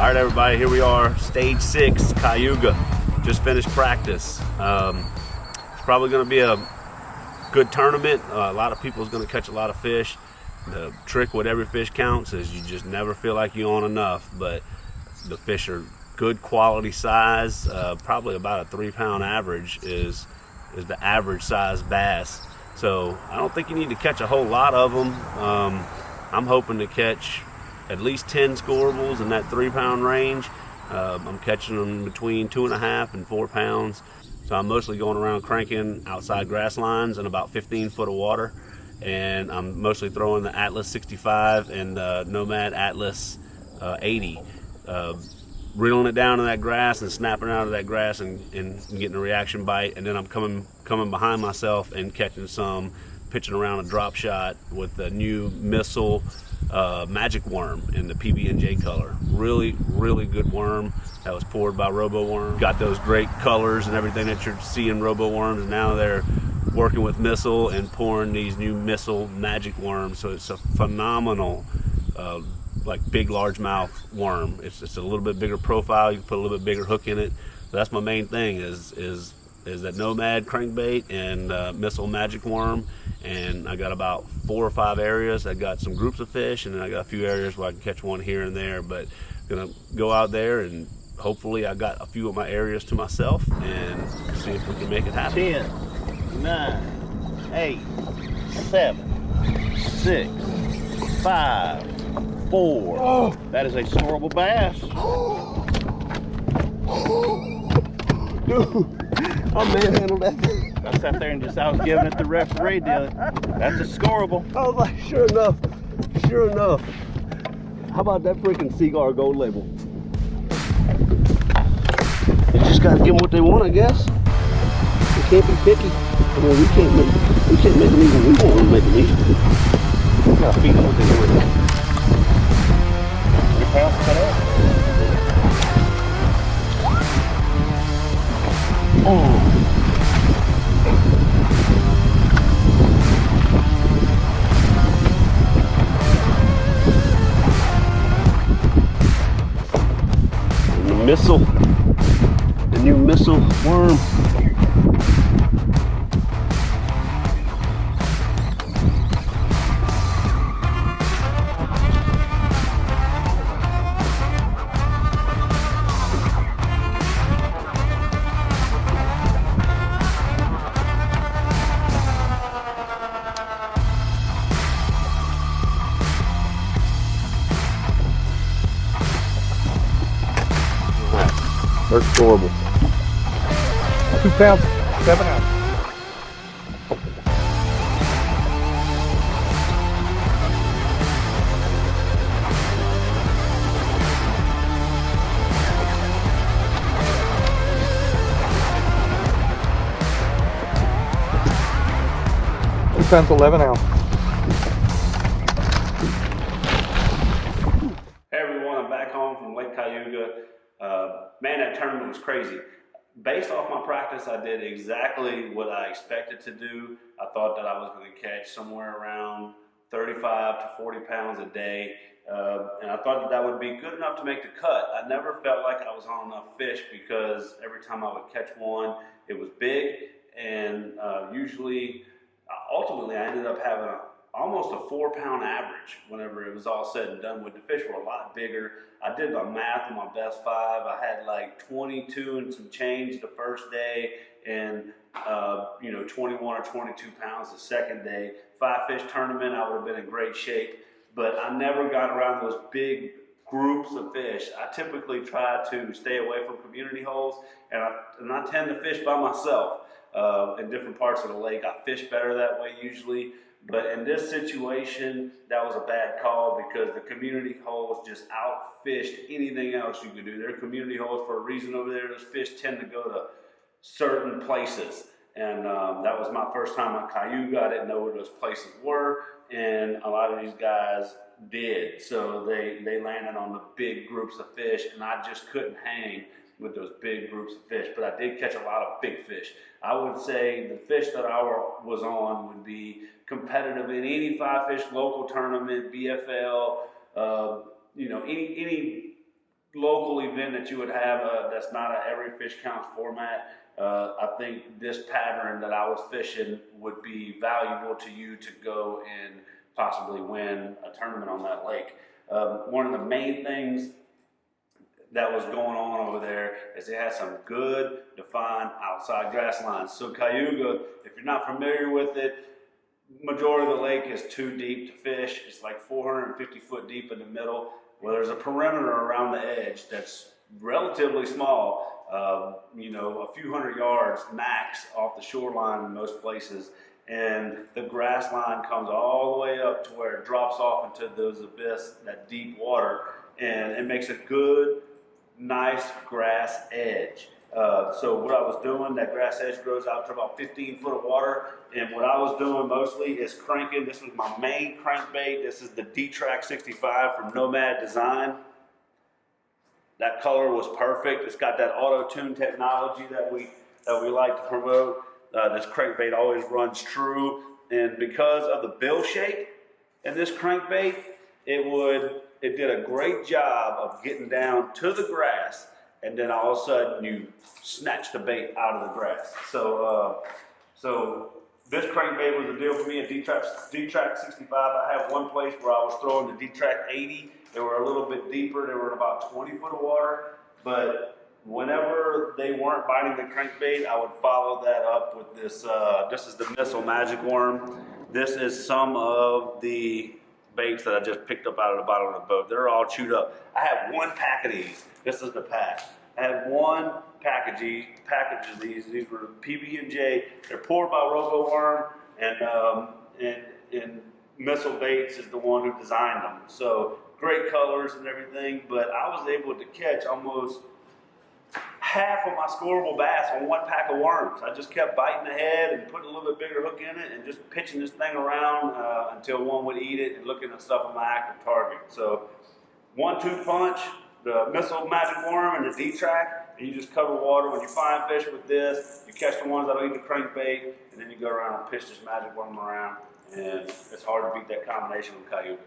All right, everybody, here we are, stage 6, Cayuga. Just finished practice. It's probably going to be a good tournament. A lot of people is going to catch a lot of fish. The trick with every fish counts is you just never feel like you own enough, but the fish are good quality size. Probably about a 3-pound average is the average size bass. So I don't think you need to catch a whole lot of them. I'm hoping to catch at least 10 scorables in that 3-pound range. I'm catching them between 2.5 and 4 pounds. So I'm mostly going around cranking outside grass lines in about 15 foot of water. And I'm mostly throwing the Atlas 65 and the Nomad Atlas 80. Reeling it down in that grass and snapping out of that grass and getting a reaction bite. And then I'm coming behind myself and catching some, pitching around a drop shot with the new Missile magic worm in the PB&J color. Really, really good worm that was poured by Robo Worm. Got those great colors and everything that you're seeing Robo Worms, and now they're working with Missile and pouring these new Missile magic worms. So it's a phenomenal like big largemouth worm. It's a little bit bigger profile. You can put a little bit bigger hook in it. So that's my main thing is that Nomad crankbait and Missile magic worm. And I got about 4 or 5 areas. I got some groups of fish, and then I got a few areas where I can catch one here and there. But gonna go out there, and hopefully I got a few of my areas to myself, and see if we can make it happen. 10, 9, 8, 7, 6, 5, 4. Oh. That is a scoreable bass. Dude, I manhandled that thing. I sat there and I was giving it the referee deal. That's a scoreable. I was like, sure enough. How about that freaking Cigar gold label? You just gotta give them what they want, I guess. You can't be picky. I mean, we can't make them eat when we want them to make them eat. We gotta feed them what they want. 3 pounds cut out. Oh. Missile, the new Missile worm. First scoreable. 2 pounds, 7 ounces. Two pounds, 11 ounces. Hey everyone, I'm back home from Lake Cayuga. Man, that tournament was crazy. Based off my practice, I did exactly what I expected to do. I thought that I was going to catch somewhere around 35 to 40 pounds a day. And I thought that would be good enough to make the cut. I never felt like I was on enough fish because every time I would catch one, it was big. And ultimately, I ended up having almost a 4-pound average whenever it was all said and done. With the fish were a lot bigger. I did my math on my best 5. I had like 22 and some change the first day, and 21 or 22 pounds the second day. 5-fish tournament, I would have been in great shape, but I never got around those big groups of fish. I typically try to stay away from community holes, and I tend to fish by myself in different parts of the lake. I fish better that way usually. But in this situation, that was a bad call because the community holes just outfished anything else you could do. They're community holes for a reason over there. Those fish tend to go to certain places. And that was my first time on Cayuga. I didn't know where those places were. And a lot of these guys did. So they landed on the big groups of fish, and I just couldn't hang with those big groups of fish. But I did catch a lot of big fish. I would say the fish that I was on would be competitive in any 5-fish local tournament, BFL, any local in that you would have that's not a every fish counts format. I think this pattern that I was fishing would be valuable to you to go and possibly win a tournament on that lake. One of the main things that was going on over there is they had some good defined outside grass lines. So Cayuga, if you're not familiar with it, majority of the lake is too deep to fish. It's like 450 foot deep in the middle. Well, there's a perimeter around the edge that's relatively small, a few hundred yards max off the shoreline in most places. And the grass line comes all the way up to where it drops off into those abyss, that deep water, and it makes a good, nice grass edge. So what I was doing, that grass edge grows out to about 15 foot of water, and what I was doing mostly is cranking. This was my main crankbait. This is the D-Trak 65 from Nomad Design. That color was perfect. It's got that auto-tune technology that we like to promote. This crankbait always runs true, and because of the bill shape in this crankbait, it did a great job of getting down to the grass, and then all of a sudden you snatch the bait out of the grass. So this crankbait was a deal for me. A D-Trak 65. I had one place where I was throwing the D-Trak 80. They were a little bit deeper. They were in about 20 foot of water, but whenever they weren't biting the crankbait, I would follow that up with this. This is the Missile Magic Worm. This is some of the baits that I just picked up out of the bottom of the boat. They're all chewed up. I have one pack of these. This is the pack. I had one package of these. These were PB&J. They're poured by RoboWorm, and Missile Baits is the one who designed them. So great colors and everything, but I was able to catch almost half of my scoreable bass on one pack of worms. I just kept biting the head and putting a little bit bigger hook in it and just pitching this thing around until one would eat it and looking at stuff on my active target. So 1-2 punch, the Missile Magic Worm and the D-Trak, and you just cover water. When you find fish with this, you catch the ones that'll eat the crankbait, and then you go around and pitch this magic worm around, and it's hard to beat that combination with Cayuga.